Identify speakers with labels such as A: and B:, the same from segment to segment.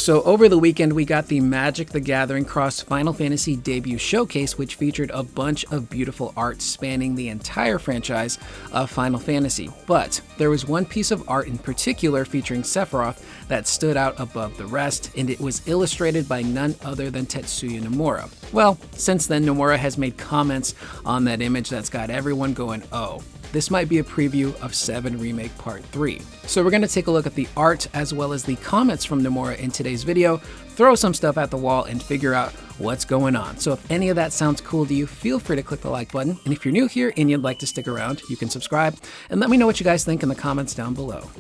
A: So over the weekend, we got the Magic the Gathering Cross Final Fantasy debut showcase, which featured a bunch of beautiful art spanning the entire franchise of Final Fantasy. But there was one piece of art in particular featuring Sephiroth that stood out above the rest, and it was illustrated by none other than Tetsuya Nomura. Well, since then, Nomura has made comments on that image that's got everyone going, oh, this might be a preview of 7 Remake Part 3. So we're going to take a look at the art as well as the comments from Nomura in today's video, throw some stuff at the wall, and figure out what's going on. So if any of that sounds cool to you, feel free to click the like button. And if you're new here and you'd like to stick around, you can subscribe and let me know what you guys think in the comments down below.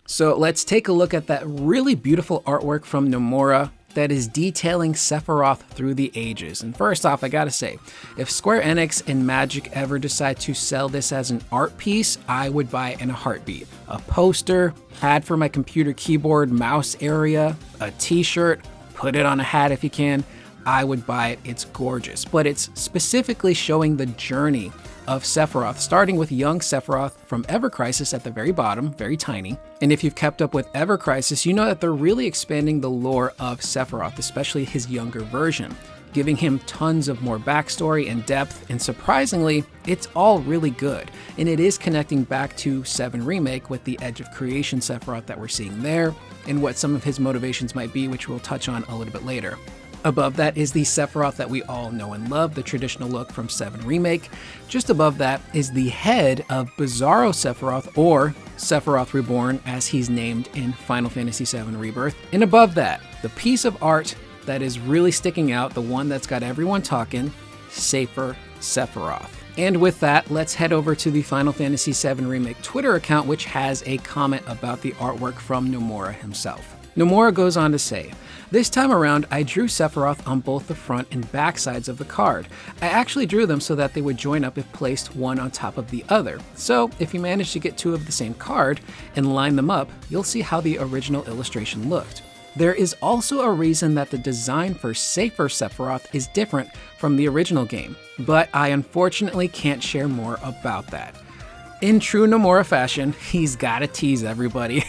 A: So let's take a look at that really beautiful artwork from Nomura that is detailing Sephiroth through the ages. And first off, I gotta say, if Square Enix and Magic ever decide to sell this as an art piece, I would buy it in a heartbeat. A poster, pad for my computer keyboard, mouse area, a t-shirt, put it on a hat if you can, I would buy it. It's gorgeous. But it's specifically showing the journey of Sephiroth, starting with young Sephiroth from Ever Crisis at the very bottom, very tiny. And if you've kept up with Ever Crisis, you know that they're really expanding the lore of Sephiroth, especially his younger version, giving him tons of more backstory and depth, and surprisingly, it's all really good. And it is connecting back to 7 Remake with the Edge of Creation Sephiroth that we're seeing there, and what some of his motivations might be, which we'll touch on a little bit later. Above that is the Sephiroth that we all know and love, the traditional look from 7 Remake. Just above that is the head of Bizarro Sephiroth, or Sephiroth Reborn as he's named in Final Fantasy VII Rebirth. And above that, the piece of art that is really sticking out, the one that's got everyone talking, Safer Sephiroth. And with that, let's head over to the Final Fantasy VII Remake Twitter account, which has a comment about the artwork from Nomura himself. Nomura goes on to say, "This time around, I drew Sephiroth on both the front and back sides of the card. I actually drew them so that they would join up if placed one on top of the other. So if you manage to get 2 of the same card and line them up, you'll see how the original illustration looked. There is also a reason that the design for Safer Sephiroth is different from the original game, but I unfortunately can't share more about that." In true Nomura fashion, he's gotta tease everybody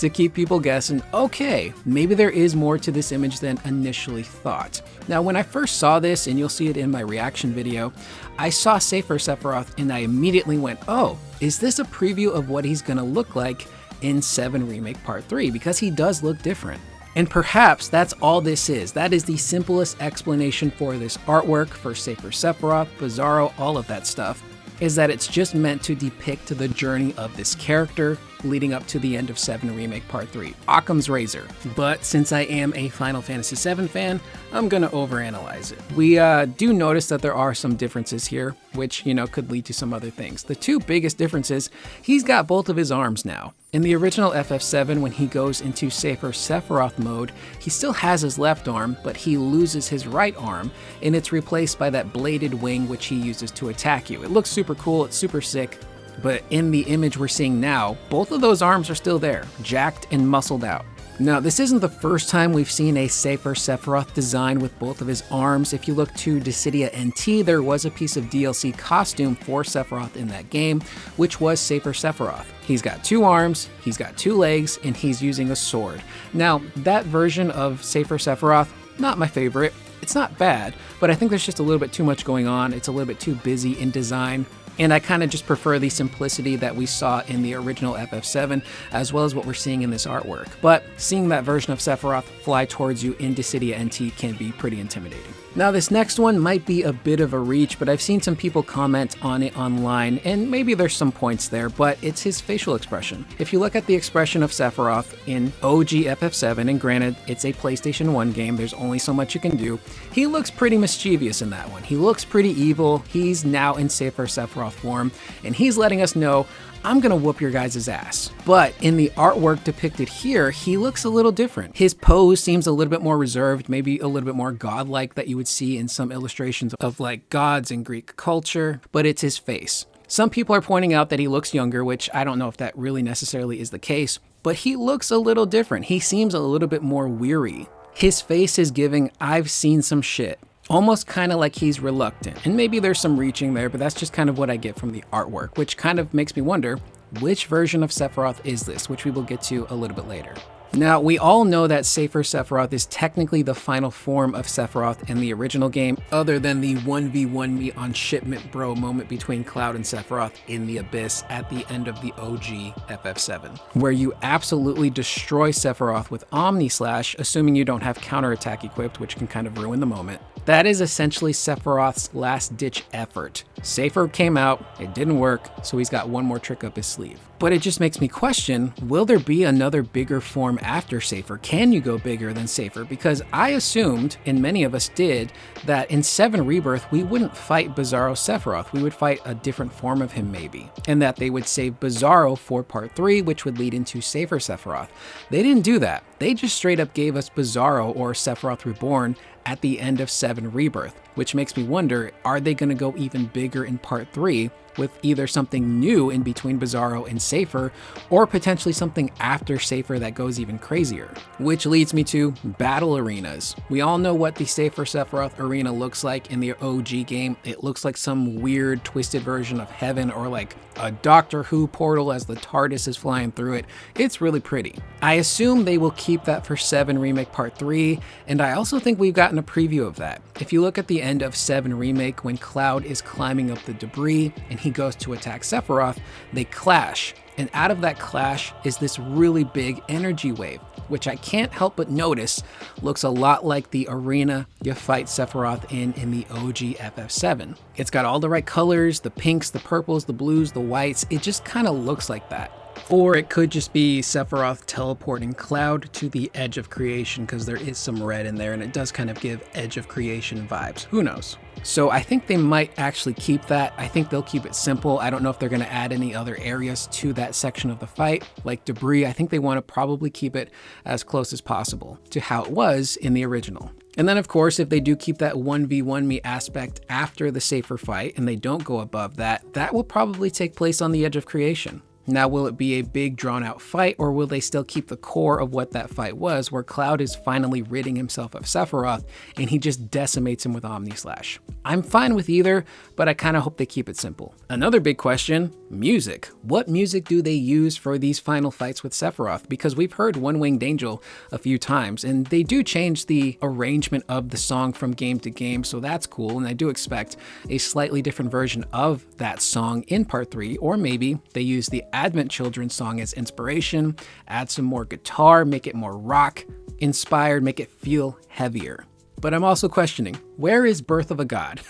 A: to keep people guessing, okay, maybe there is more to this image than initially thought. Now, when I first saw this, and you'll see it in my reaction video, I saw Safer Sephiroth and I immediately went, oh, is this a preview of what he's gonna look like in 7 Remake Part 3? Because he does look different. And perhaps that's all this is. That is the simplest explanation for this artwork, for Safer Sephiroth, Bizarro, all of that stuff, is that it's just meant to depict the journey of this character leading up to the end of 7 Remake Part 3. Occam's razor. But since I am a Final Fantasy VII fan, I'm gonna overanalyze it. We do notice that there are some differences here, which, could lead to some other things. The 2 biggest differences, he's got both of his arms now. In the original FF7, when he goes into Safer Sephiroth mode, he still has his left arm, but he loses his right arm, and it's replaced by that bladed wing which he uses to attack you. It looks super cool, it's super sick, but in the image we're seeing now, both of those arms are still there, jacked and muscled out. Now, this isn't the first time we've seen a Safer Sephiroth design with both of his arms. If you look to Dissidia NT, there was a piece of DLC costume for Sephiroth in that game, which was Safer Sephiroth. He's got 2 arms, he's got 2 legs, and he's using a sword. Now, that version of Safer Sephiroth, not my favorite. It's not bad, but I think there's just a little bit too much going on. It's a little bit too busy in design. And I kind of just prefer the simplicity that we saw in the original FF7, as well as what we're seeing in this artwork. But seeing that version of Sephiroth fly towards you in Dissidia NT can be pretty intimidating. Now, this next one might be a bit of a reach, but I've seen some people comment on it online, and maybe there's some points there, but it's his facial expression. If you look at the expression of Sephiroth in OG FF7, and granted, it's a PlayStation 1 game, there's only so much you can do, he looks pretty mischievous in that one. He looks pretty evil. He's now in Safer Sephiroth form, and he's letting us know, I'm gonna whoop your guys' ass. But in the artwork depicted here, he looks a little different. His pose seems a little bit more reserved, maybe a little bit more godlike that you would see in some illustrations of like gods in Greek culture, but it's his face. Some people are pointing out that he looks younger, which I don't know if that really necessarily is the case, but he looks a little different. He seems a little bit more weary. His face is giving, I've seen some shit. Almost kind of like he's reluctant. And maybe there's some reaching there, but that's just kind of what I get from the artwork, which kind of makes me wonder, which version of Sephiroth is this, which we will get to a little bit later. Now, we all know that Safer Sephiroth is technically the final form of Sephiroth in the original game, other than the 1v1 me on shipment bro moment between Cloud and Sephiroth in the Abyss at the end of the OG FF7, where you absolutely destroy Sephiroth with Omni Slash, assuming you don't have counterattack equipped, which can kind of ruin the moment. That is essentially Sephiroth's last-ditch effort. Safer came out, it didn't work, so he's got one more trick up his sleeve. But it just makes me question, will there be another bigger form after Safer? Can you go bigger than Safer? Because I assumed, and many of us did, that in 7 Rebirth, we wouldn't fight Bizarro Sephiroth. We would fight a different form of him maybe. And that they would save Bizarro for Part 3, which would lead into Safer Sephiroth. They didn't do that. They just straight up gave us Bizarro, or Sephiroth Reborn, at the end of 7 Rebirth, which makes me wonder, are they going to go even bigger in Part 3 with either something new in between Bizarro and Safer, or potentially something after Safer that goes even crazier? Which leads me to battle arenas. We all know what the Safer Sephiroth arena looks like in the OG game. It looks like some weird twisted version of heaven, or like a Doctor Who portal as the TARDIS is flying through it. It's really pretty. I assume they will keep that for 7 Remake Part 3, and I also think we've gotten a preview of that. If you look at the end of 7 Remake, when Cloud is climbing up the debris and he goes to attack Sephiroth, they clash. And out of that clash is this really big energy wave, which I can't help but notice looks a lot like the arena you fight Sephiroth in the OG FF7. It's got all the right colors, the pinks, the purples, the blues, the whites. It just kind of looks like that. Or it could just be Sephiroth teleporting Cloud to the Edge of Creation, because there is some red in there and it does kind of give Edge of Creation vibes. Who knows? So I think they might actually keep that. I think they'll keep it simple. I don't know if they're going to add any other areas to that section of the fight, like debris. I think they want to probably keep it as close as possible to how it was in the original. And then, of course, if they do keep that 1v1 me aspect after the Safer fight and they don't go above that, that will probably take place on the Edge of Creation. Now, will it be a big drawn out fight, or will they still keep the core of what that fight was, where Cloud is finally ridding himself of Sephiroth and he just decimates him with Omni Slash? I'm fine with either, but I kind of hope they keep it simple. Another big question, music. What music do they use for these final fights with Sephiroth? Because we've heard One Winged Angel a few times, and they do change the arrangement of the song from game to game, so that's cool, and I do expect a slightly different version of that song in Part 3, or maybe they use the Advent Children song as inspiration, add some more guitar, make it more rock inspired, make it feel heavier. But I'm also questioning, where is Birth of a God?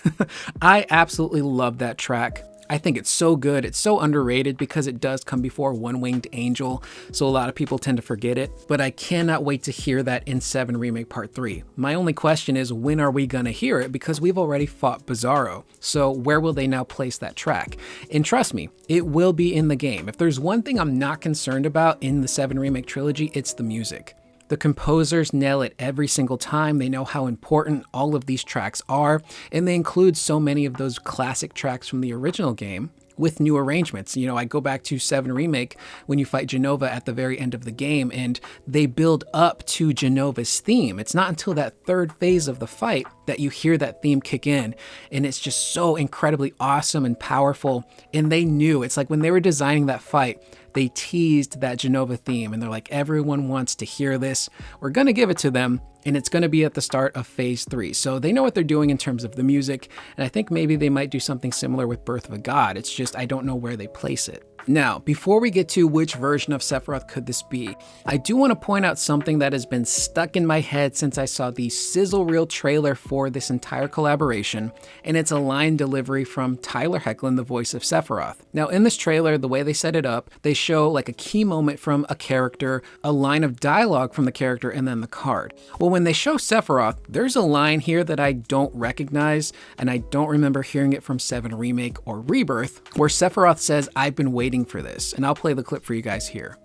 A: I absolutely love that track. I think it's so good. It's so underrated because it does come before One Winged Angel, so a lot of people tend to forget it, but I cannot wait to hear that in 7 Remake Part 3. My only question is, when are we gonna hear it? Because we've already fought Bizarro, so where will they now place that track? And trust me, it will be in the game. If there's one thing I'm not concerned about in the 7 Remake trilogy, it's the music. The composers nail it every single time. They know how important all of these tracks are, and they include so many of those classic tracks from the original game with new arrangements. You know, I go back to 7 Remake when you fight Genova at the very end of the game, and they build up to Genova's theme. It's not until that third phase of the fight that you hear that theme kick in, and it's just so incredibly awesome and powerful. And they knew, it's like when they were designing that fight, they teased that Genova theme, and they're like, everyone wants to hear this. We're gonna give it to them, and it's gonna be at the start of Phase 3. So they know what they're doing in terms of the music, and I think maybe they might do something similar with Birth of a God. It's just, I don't know where they place it. Now, before we get to which version of Sephiroth could this be, I do want to point out something that has been stuck in my head since I saw the sizzle reel trailer for this entire collaboration, and it's a line delivery from Tyler Hoechlin, the voice of Sephiroth. Now, in this trailer, the way they set it up, they show like a key moment from a character, a line of dialogue from the character, and then the card. Well, when they show Sephiroth, there's a line here that I don't recognize, and I don't remember hearing it from 7 Remake or Rebirth, where Sephiroth says, "I've been waiting for this," and I'll play the clip for you guys here.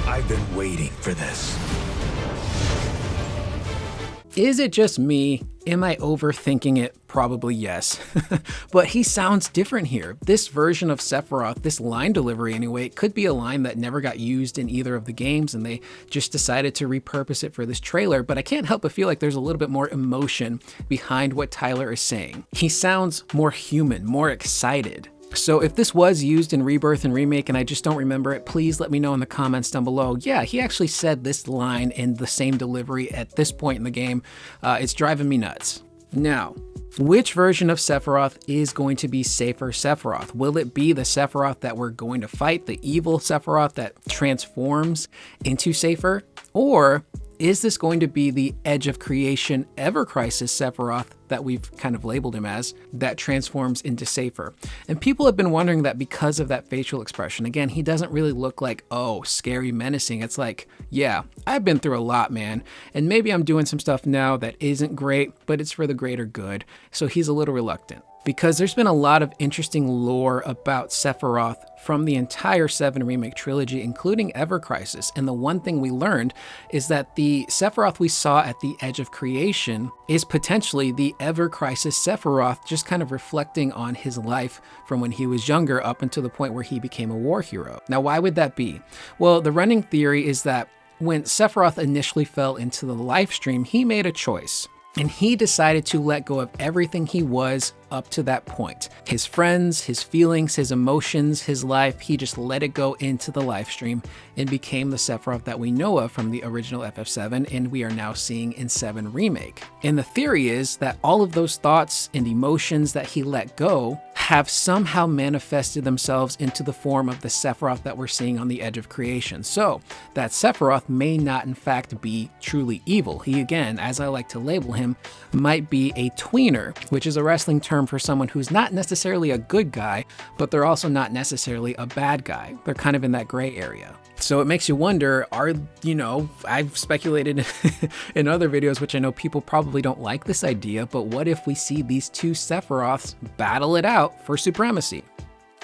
B: I've been waiting for this.
A: Is it just me? Am I overthinking it? Probably yes. But he sounds different here. This version of Sephiroth, this line delivery anyway, it could be a line that never got used in either of the games and they just decided to repurpose it for this trailer, but I can't help but feel like there's a little bit more emotion behind what Tyler is saying. He sounds more human, more excited. So if this was used in Rebirth and Remake and I just don't remember it, please let me know in the comments down below. Yeah, he actually said this line in the same delivery at this point in the game. It's driving me nuts. Now, which version of Sephiroth is going to be Safer Sephiroth? Will it be the Sephiroth that we're going to fight, the evil Sephiroth that transforms into Safer? Or is this going to be the Edge of Creation Ever Crisis Sephiroth that we've kind of labeled him as, that transforms into Safer? And people have been wondering that because of that facial expression. Again, he doesn't really look like, oh, scary, menacing. It's like, yeah, I've been through a lot, man. And maybe I'm doing some stuff now that isn't great, but it's for the greater good. So he's a little reluctant. Because there's been a lot of interesting lore about Sephiroth from the entire 7 Remake trilogy, including Ever Crisis. And the one thing we learned is that the Sephiroth we saw at the Edge of Creation is potentially the Ever Crisis Sephiroth, just kind of reflecting on his life from when he was younger up until the point where he became a war hero. Now, why would that be? Well, the running theory is that when Sephiroth initially fell into the live stream, he made a choice. And he decided to let go of everything he was up to that point. His friends, his feelings, his emotions, his life, he just let it go into the live stream and became the Sephiroth that we know of from the original FF7 and we are now seeing in 7 Remake. And the theory is that all of those thoughts and emotions that he let go have somehow manifested themselves into the form of the Sephiroth that we're seeing on the Edge of Creation. So that Sephiroth may not in fact be truly evil. He, again, as I like to label him, might be a tweener, which is a wrestling term for someone who's not necessarily a good guy, but they're also not necessarily a bad guy. They're kind of in that gray area. So it makes you wonder, I've speculated in other videos, which I know people probably don't like this idea, but what if we see these two Sephiroths battle it out for supremacy?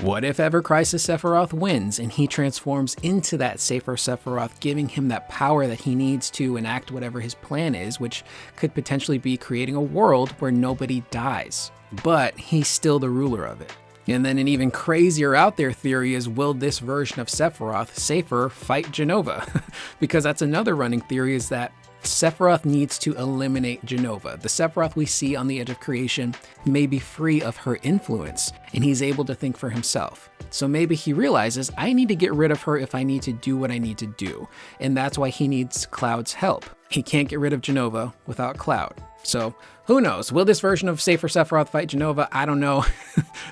A: What if Ever Crisis Sephiroth wins and he transforms into that Safer Sephiroth, giving him that power that he needs to enact whatever his plan is, which could potentially be creating a world where nobody dies, but he's still the ruler of it. And then an even crazier out there theory is, will this version of Sephiroth, Safer, fight Jenova? Because that's another running theory, is that Sephiroth needs to eliminate Jenova. The Sephiroth we see on the Edge of Creation may be free of her influence, and he's able to think for himself. So maybe he realizes, I need to get rid of her if I need to do what I need to do. And that's why he needs Cloud's help. He can't get rid of Jenova without Cloud. So who knows? Will this version of Safer Sephiroth fight Jenova? I don't know.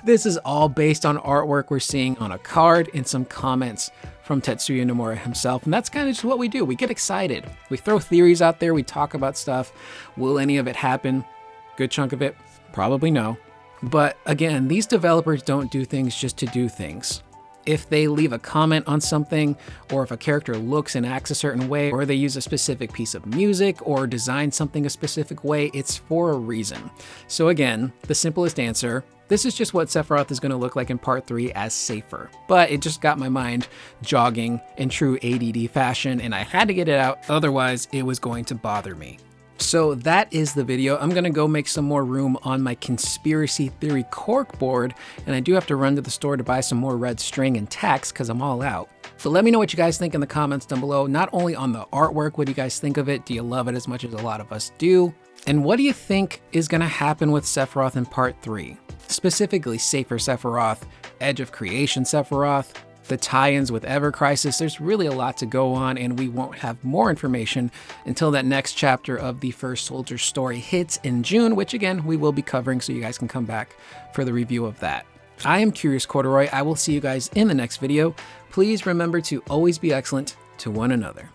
A: This is all based on artwork we're seeing on a card and some comments from Tetsuya Nomura himself. And that's kind of just what we do. We get excited. We throw theories out there. We talk about stuff. Will any of it happen? Good chunk of it? Probably no. But again, these developers don't do things just to do things. If they leave a comment on something, or if a character looks and acts a certain way, or they use a specific piece of music, or design something a specific way, it's for a reason. So again, the simplest answer, this is just what Sephiroth is going to look like in Part 3 as Safer. But it just got my mind jogging in true ADD fashion, and I had to get it out, otherwise it was going to bother me. So that is the video. I'm gonna go make some more room on my conspiracy theory corkboard, and I do have to run to the store to buy some more red string and tacks because I'm all out. So let me know what you guys think in the comments down below, not only on the artwork, what do you guys think of it? Do you love it as much as a lot of us do? And what do you think is gonna happen with Sephiroth in Part 3? Specifically Safer Sephiroth, Edge of Creation Sephiroth, the tie-ins with Ever Crisis. There's really a lot to go on, and we won't have more information until that next chapter of the First Soldier story hits in June, which again, we will be covering, so you guys can come back for the review of that. I am Curious Corduroy. I will see you guys in the next video. Please remember to always be excellent to one another.